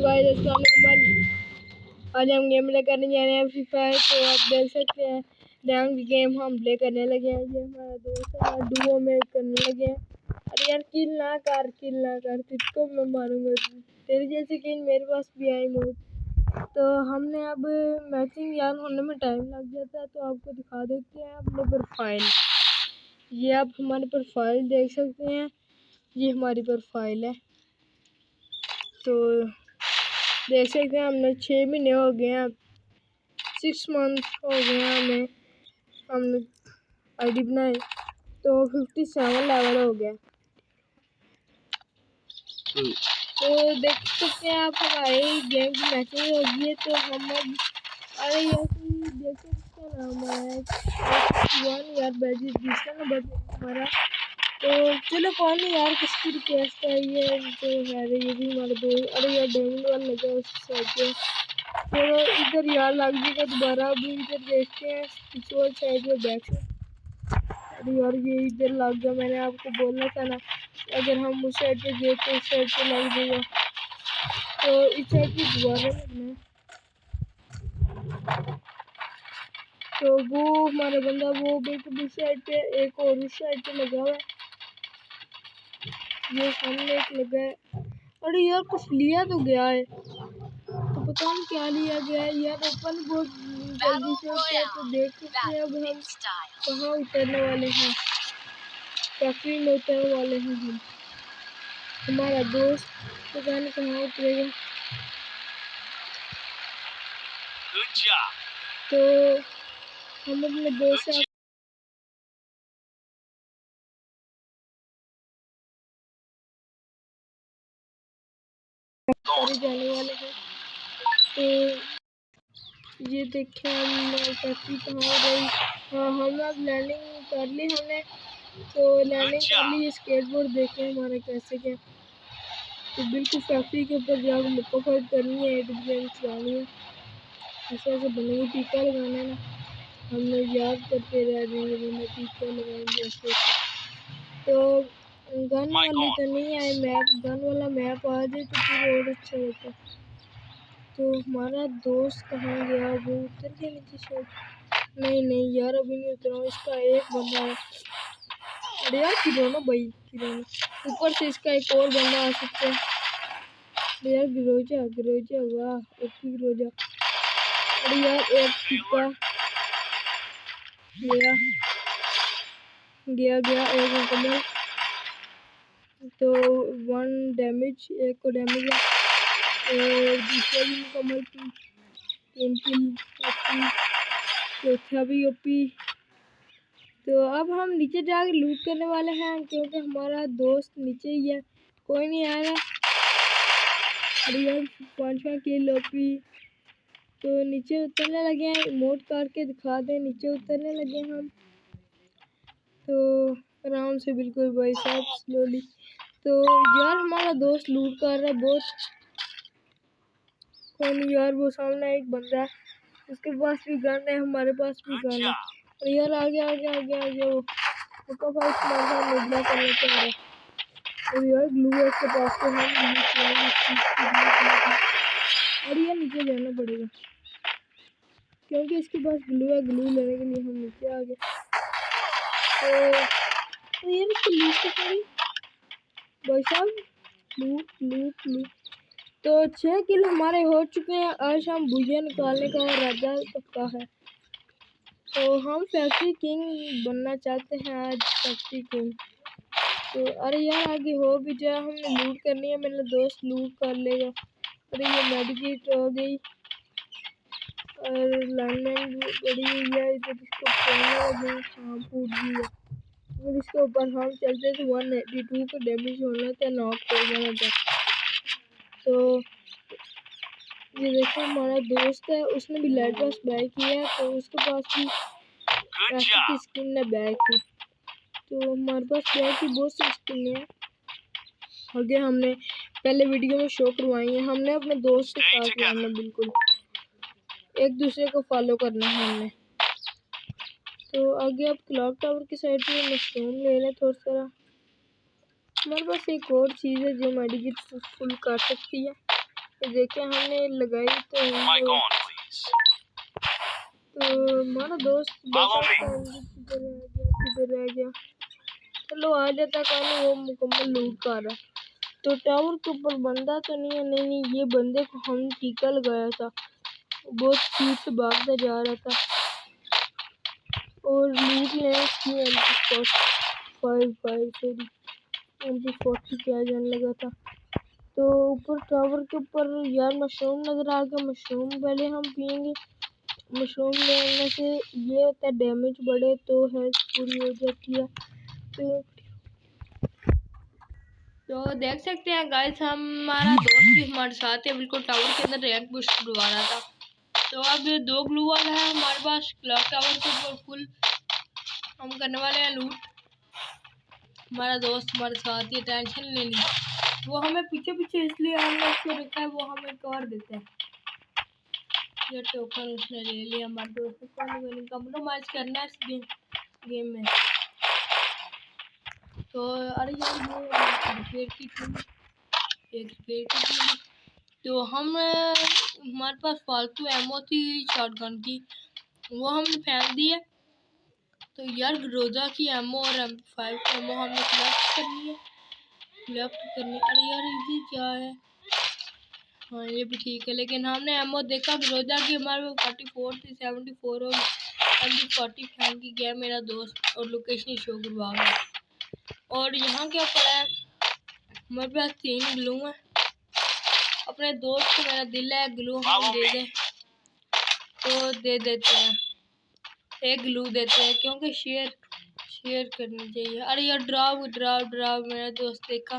Guys, अस्सलाम वालेकुम। आज हम गेम प्ले करने जा रहे हैं फ्री फायर। तो आप देख सकते हैं रैंक गेम हम प्ले करने लगे हैं। ये हमारा दोस्त है, डुओ में करने लगे हैं। अरे यार किल ना कर, तुझको मैं मारूंगा। तेरे जैसे किल मेरे पास भी आई मोड। तो हमने अब मैचिंग यार होने में टाइम लग जाता है, तो आपको दिखा देते हैं अपने प्रोफाइल। ये आप हमारी प्रोफाइल देख सकते हैं, ये हमारी प्रोफाइल है। तो देख सकते हैं हमने 6 महीने हो गए हैं, 6 मंथ हो गए हैं हमने आईडी बनाई। तो 57 लेवल हो गया। तो देख सकते हैं आप हमारे गेम की मैचिंग होगी है। तो हम अब अरे यार देख सकते हैं नाम है यार बैजी दूसरा नंबर हमारा। तो चलो कौन नहीं यार, किसकी रिक्वेस्ट है ये तो ये भी हमारे दोस्त। अरे यार डायमंड वाला लगा उस साइड पे। तो इधर यार लग जाएगा दोबारा। अभी इधर देखते हैं पिछले साइड में बैक से। अरे यार ये इधर लग गया, मैंने आपको बोलना था ना, अगर हम उस साइड पे गए तो उस साइड पे लग जाएगा। तो इस साइड पे दोबारा लगना है। तो वो हमारा बंदा वो बिल्कुल उस साइड पे, एक और उस साइड पे लगा हुआ है। ये सामने एक लगा है। अरे यार कुछ लिया तो गया है, तो पता नहीं क्या लिया गया है यार। ओपन बहुत जल्दी से होता है। तो देख सकते हैं अब हम कहाँ उतरने वाले हैं। फैक्ट्री में उतरने वाले हैं हम। हमारा दोस्त पता नहीं कहाँ उतरेगा। तो हम अपने दोस्त से जाने वाले हैं। तो ये देखें हम फैक्ट्री कहाँ हो गई। हाँ हम अब लैंडिंग कर ली हमने। तो लैंडिंग कर ली। ये स्केटबोर्ड देखें हमारा कैसे क्या। तो बिल्कुल फैक्ट्री के ऊपर जाकर मुक्का फाइट करनी है, गेम चलानी है। ऐसे ऐसे बनेंगे, टीका लगाना है ना, हमने याद करते रह जाएंगे मैंने टीका लगाएंगे ऐसे। तो गन वाली तो नहीं आए मैप, गन वाला मैप आ जाए तो फिर और अच्छा होता। तो हमारा दोस्त कहाँ गया, वो उतर गया नीचे शायद। नहीं यार अभी नहीं उतरा। इसका एक बंदा है। अरे यार किरोना भाई, किरोना ऊपर से इसका एक और बंदा आ सकता है। अरे यार गिरोजा वाह ओपी गिरोजा। अरे यार एक टीका गया एक मुकम्मल। तो 1 डैमेज, एक को डैमेज है। और दूसरा भी मुकम्मल, 3 किल ओपी, चौथा भी ओपी। तो अब हम नीचे जाकर लूट करने वाले हैं, क्योंकि हमारा दोस्त नीचे ही है, कोई नहीं आ रहा। अरे यार 5 किल ओपी। तो नीचे उतरने लगे हैं, इमोट करके दिखा दें, नीचे उतरने लगे हैं हम। तो आराम से बिल्कुल भाई साहब स्लोली। तो यार हमारा दोस्त लूट कर रहा है बहुत। कौन यार, वो सामने एक बंदा है, उसके पास भी गन है, हमारे पास भी गन है। और यार आगे वो उसका फाइट हमारे मुद्दा करने के रहा है। और यार ग्लू है इसके पास, तो हम और यार नीचे जाना पड़ेगा क्योंकि इसके पास ग्लू है। ग्लू लेने के लिए हम नीचे आ गए। तो यार इसको लूट तो करी भाई साहब, लूट। तो 6 किल हमारे हो चुके हैं। आज हम बूयah निकालने का इरादा पक्का है। तो हम फैक्ट्री किंग बनना चाहते हैं आज, फैक्ट्री किंग। तो अरे यार आगे हो भी जाए, हमने लूट करनी है, मेरा दोस्त लूट कर लेगा। अरे ये मेडिकेट हो गई और लाइन बड़ी हुई है। इधर इसको हाँ फूट गई है। अगर इसके ऊपर हम चलते तो 182 का डैमेज होना था, नॉक हो जाना था। तो ये देखो हमारा दोस्त है, उसने भी लाइट पास बाय किया, तो उसके पास भी ऐसी की स्किन ने बाय की। तो हमारे पास बाय की बहुत सी स्किन है। आगे हमने पहले वीडियो में शो करवाई है। हमने अपने दोस्त के साथ रहना, बिल्कुल एक दूसरे को फॉलो करना है हमने। तो आगे अब क्लॉक टावर की साइड पे मशरूम ले लें थोड़ा सा। हमारे पास एक और चीज़ है जो मेडिकेट फुल कर सकती है। देखिए हमने लगाई तो हमारा दोस्त किधर रह गया। चलो आ जाता कौन, वो मुकम्मल लूट कर रहा। तो टावर के ऊपर बंदा तो नहीं है। नहीं, ये बंदे को हम टीका लगाया था, बहुत स्पीड से भागता जा रहा था और लूट ले MP40 क्या जाने लगा था। तो ऊपर टावर के ऊपर यार मशरूम नजर आ गया। मशरूम पहले हम पियेंगे। मशरूम लेने से ये होता है डैमेज बढ़े तो हेल्थ पूरी हो जाती है। तो देख सकते हैं गाइस, हमारा दोस्त भी हमारे साथ है, बिल्कुल टावर के अंदर रैंक पुश करवा रहा था। तो अब 2 ग्लू वॉल है हमारे पास। क्लॉक टावर के ऊपर फुल हम करने वाले हैं लूट। हमारा दोस्त हमारे साथ ही, टेंशन लेनी। वो हमें पीछे पीछे इसलिए हमने उसको रखा है, वो हमें कवर देते हैं। ये टोकन उसने ले लिया। हमारे दोस्त को कम्प्रोमाइज करना है इस गेम में। तो अरे यार ये एक रिपेयर की तो हम हमारे पास फालतू एमओ थी शॉटगन की, वो हमने फेंक दी है। तो यार रोजा की एमओ और M5 की एमओ हमने कलेक्ट करनी है। अरे यार ये क्या है? हाँ ये भी ठीक है, लेकिन हमने एमओ देखा रोजा की हमारे पास 44 थी, 74 और MP40 फेंक की गया मेरा दोस्त और लोकेशन शो करवा गया। और यहाँ क्या पड़ा है, हमारे पास 3 ग्लू है। अपने दोस्त को मेरा दिल है ग्लू हम दे दें तो दे देते हैं, एक ग्लू देते हैं क्योंकि शेयर करनी चाहिए। अरे यार ड्राव मेरा दोस्त देखा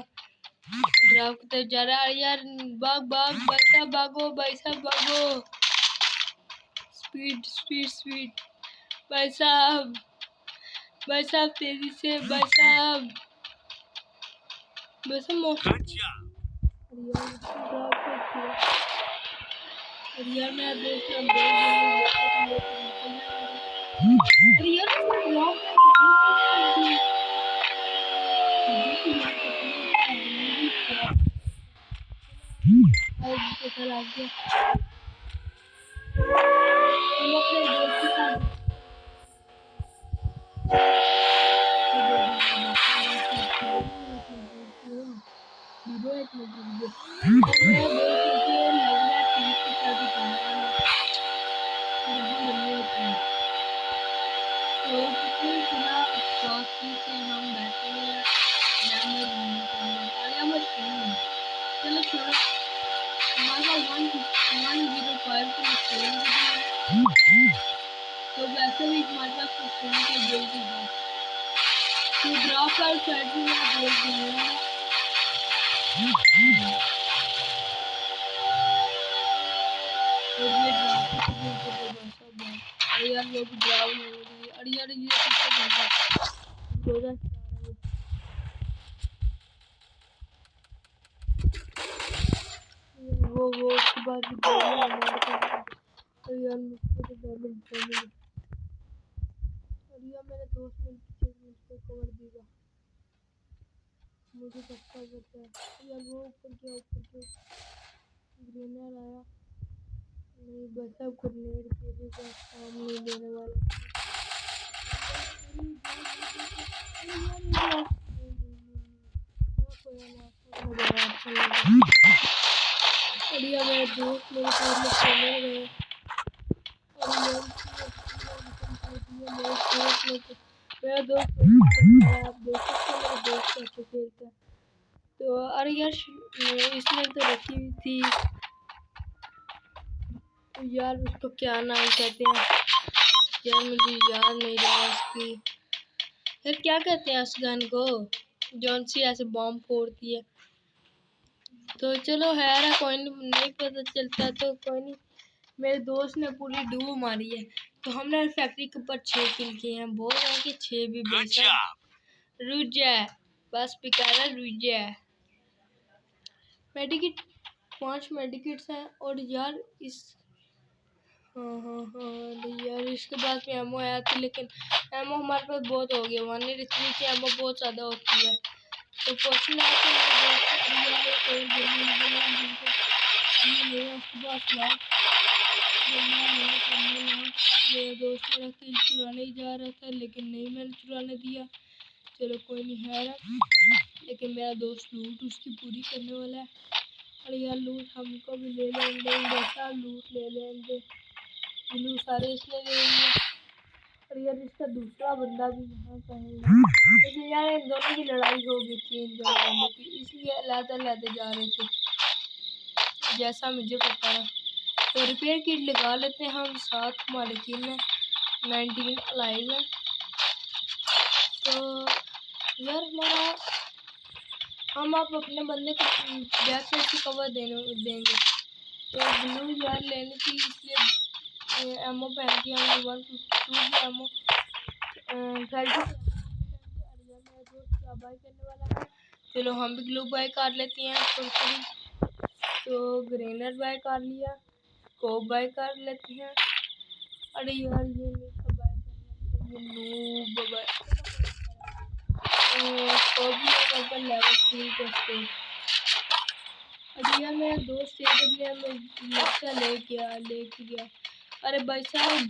ड्राव की तरफ जा रहा है। अरे यार भाग भागो भाई साहब भागो, स्पीड भाई साहब तेजी से भाई साहब अरे यार मेरा दोस्त चलो छोड़ो, हमारा 105 तो वैसे भी हमारे पास फोन का बिल भी है। तो ड्रॉप और साइड में बोल दूंगा और ये अरे यार वो भी ड्राउन हो गई। अरे यार ये किससे बनता वो उसके बाद भी अरे यार मुझको तो डैमेज अरे यार मेरे दोस्त ने मुझको कवर दिया, मुझे पक्का पता है। यार वो ऊपर क्या ग्रेनर आया नहीं, बस अब ग्रेनेड के लिए काम नहीं देने वाला। मेरे दोस्त मेरे साथ में खेलने गए मेरा दोस्त आप देख सकते हैं मेरे दोस्त कैसे खेलता है। तो अरे यार इसने तो रखी हुई थी, तो यार उसको क्या नाम कहते हैं यार, मुझे याद नहीं रहा उसकी। यार क्या कहते हैं उस गन को, जौन सी ऐसे बॉम्ब फोड़ती है। तो चलो है कोई नहीं पता चलता तो कोई नहीं। मेरे दोस्त ने पूरी डूब मारी है। तो हमने फैक्ट्री के ऊपर 6 किल किए हैं। बोल रहे हैं कि 6 भी बेचा रुक जाए, बस पिकारा रुक जाए। मेडिकेट 5 मेडिकेट्स हैं और यार इस हाँ यार इसके बाद में एमओ आया था, लेकिन एमओ हमारे पास बहुत हो गया। 183 की एमओ बहुत ज़्यादा होती है। तो मेरा दोस्त मेरा किल चुराने ही जा रहा था, लेकिन नहीं, मैंने चुराने दिया। चलो कोई नहीं है, लेकिन मेरा दोस्त लूट उसकी पूरी करने वाला है। और यार लूट हमको भी ले लेंगे, जैसा लूट ले लेंगे, ब्लू सारे इसने ले लेंगे। और यार इसका दूसरा बंदा भी यहाँ कहेगा, लेकिन यार इन दोनों की लड़ाई हो गई थी इन दोनों बंदों की, इसलिए अलग-अलग जा रहे थे, जैसा मुझे पता है। तो रिपेयर किट लगा लेते हैं हम, साथ हमारे टीम में 19 अलाइव है। तो यार हमारा हम आप अपने बंदे को बैक साइड से कवर देंगे। तो ब्लू यार लेने की, इसलिए एमओ पहन के हमने 152 की एमओ क्या बाय करने वाला है। चलो हम भी ग्लू बाय कर लेते हैं थोड़ी। तो ग्रेनर बाय कर लिया, स्कोप बाय कर लेते हैं। अरे यार ये नहीं बाय करना, ये नूब बाय स्कोप भी लेवल 3 का स्कोप। अरे यार मेरा दोस्त लक्ष्य लेके गया। अरे भाई साहब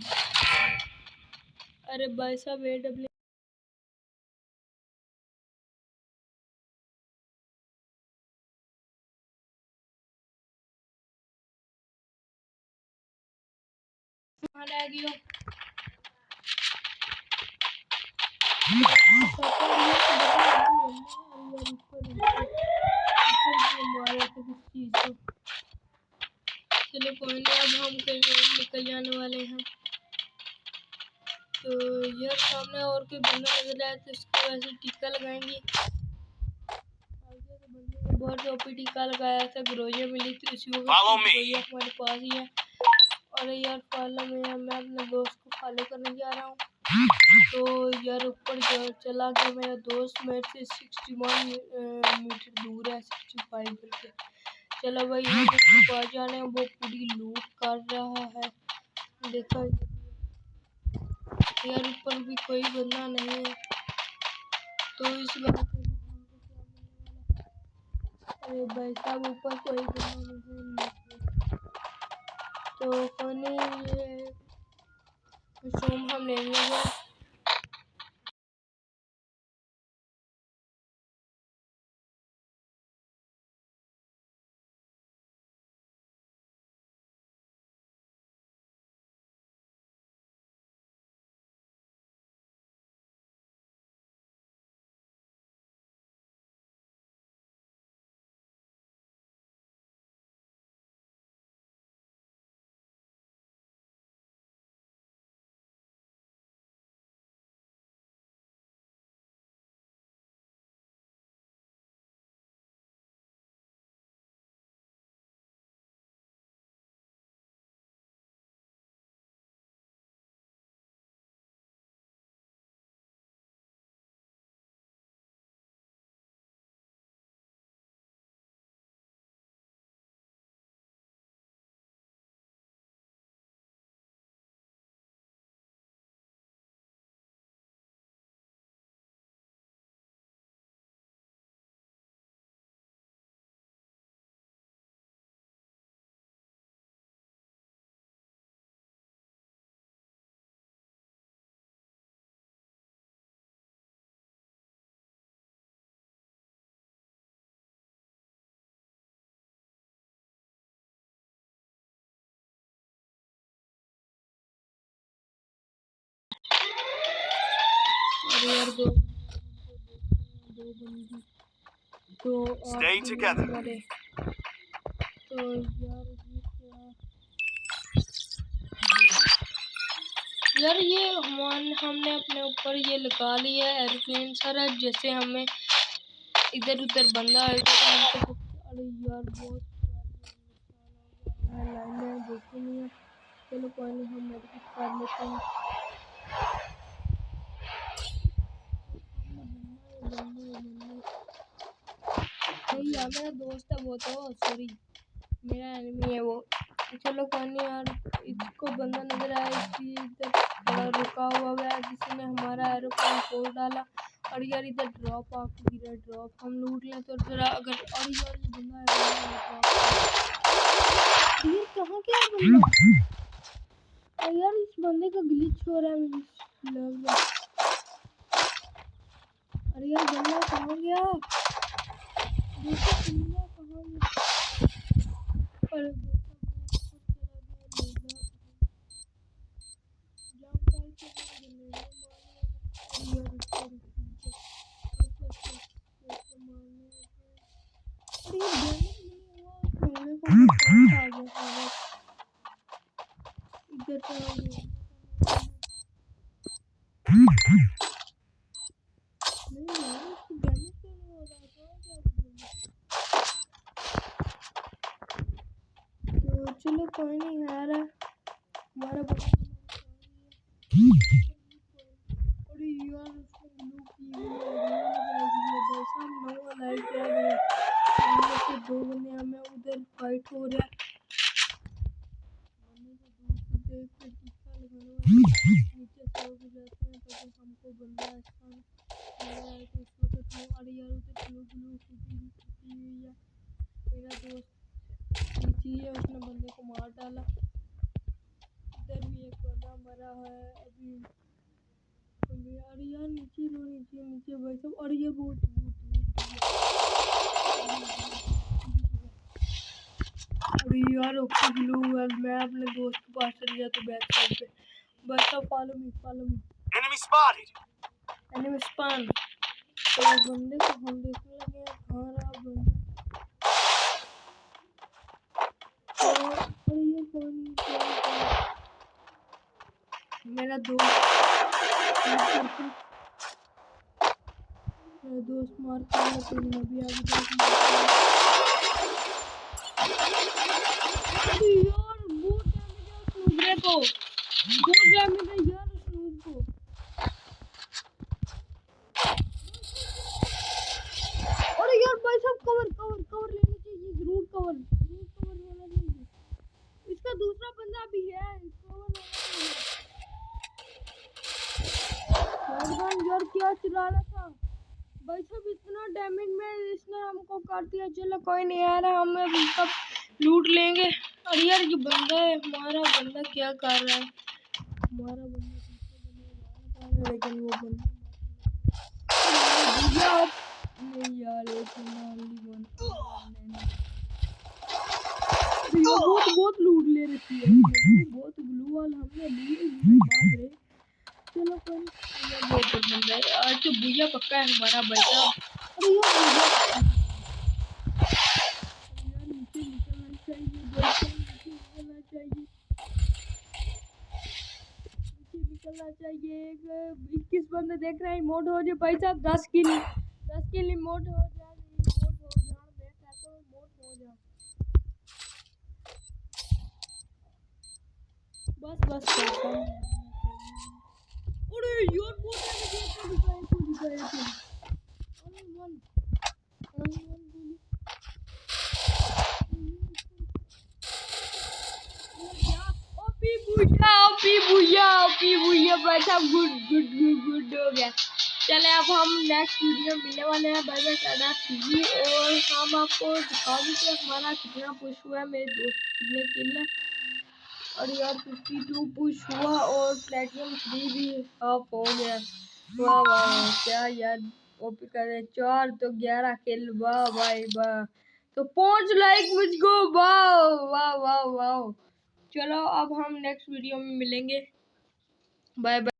AW कहाँ रह गई हो? चलो कोई नहीं, अब हम कहीं निकल जाने वाले हैं। तो यार सामने और कोई बंदा नजर आया तो इसको वैसे टीका लगाएंगे। बहुत ओपी टीका लगाया था, ग्रोजे मिली थी उसी वक्त, हमारे पास ही है। और यार फॉलो में मैं अपने दोस्त को फॉलो करने जा रहा हूँ। तो यार ऊपर चला गया मेरा दोस्त, मेरे से 61 मीटर दूर है, 65 करके। चलो भाई हम उसके पास जा रहे हैं, वो पूरी लूट कर रहा है। देखो यार ऊपर भी कोई बंदा नहीं है, तो इस बात अरे भाई साहब ऊपर कोई बंदा नहीं है, तो कोई ये शूम हम ले लेंगे। यार दो बंदी Stay together. तो यार ये हमने अपने ऊपर ये लगा लिया है एरोप्लेन सारा, जैसे हमें इधर उधर बंदा आएगा तो अरे यार बहुत लाइन देखी नहीं है। चलो कोई नहीं, हम मेडिकेट कर लेते हैं। नहीं यार मेरा दोस्त है वो, तो सॉरी मेरा एनिमी है वो। चलो कोई नहीं यार, इसको बंदा नजर आया, इधर थोड़ा रुका हुआ है, किसी ने हमारा एरोप्लेन फोड़ डाला। और यार इधर ड्रॉप आके गिरा, ड्रॉप हम लूट लें तो जरा अगर, और यार ये बंदा है कहाँ गया बंदा? यार इस बंदे का ग्लिच हो रहा है। अरे यार बंदा कहाँ गया? दूसरा बंदा कहाँ गया? अरे चलो कोई नहीं यार, हमारा अरे यार उसने ब्लू की दो बंदे हमें उधर फाइट हो रहा है। देख के टीका लगाने वाले नीचे से हो जाते हैं ताकि हमको बंदा अच्छा यार तो इसको तो अरे यार उधर ब्लू हुई है। मेरा दोस्त नीचे है, उसने बंदे को मार डाला। इधर भी एक बंदा मरा है अभी। अरे यार नीचे भाई साहब। अरे ये बहुत अरे यार ओके ब्लू है। मैं अपने दोस्त के पास चल गया तो बैक साइड पे भाई साहब। Follow me enemy spawn. तो बंदे को हम देखने लगे कहाँ रहा बंदा। अरे ये कौन मेरा दोस्त मार के तो मैं भी आगे यार बहुत डैमेज है को बहुत डैमेज है यार स्नूप को। अरे यार भाई साहब कवर लेनी चाहिए जरूर। कवर होना चाहिए। इसका दूसरा बंदा भी है, कवर यार क्या चला रहा था भाई साहब। इतना डैमेज में इसने हमको काट दिया। चलो कोई नहीं यार, हम सब लूट लेंगे। अरे यार ये बंदा है, हमारा बंदा क्या कर रहा है? हमारा बंदा लेकिन वो बंदा नहीं यार बहुत लूट ले रखी है। बहुत ग्लू वाल हमने लिए। चलो बहुत बंदा है आज तो बूया पक्का है हमारा बच्चा। अरे यार नीचे निकलना चाहिए। 21 बंदे देख रहे हैं। मोड हो जाए भाई साहब। 10 के लिए मोड हो जाए। बस अरे यार ओपी बुया भाई साहब। गुड हो गया। चले अब हम नेक्स्ट वीडियो मिलने वाले हैं। बाय बाय टाटा कीजिए और हम आपको दिखा देंगे हमारा कितना पुश हुआ है, मेरे दोस्त कितने किल है। और यार 52 पुश हुआ और प्लेटिनम 3 भी हाफ हो गया। वाह क्या यार ओपी कर रहे 4 तो 11 किल। वाह भाई वाह। तो 5 लाइक मुझको। वाह। चलो अब हम नेक्स्ट वीडियो में मिलेंगे। Bye bye.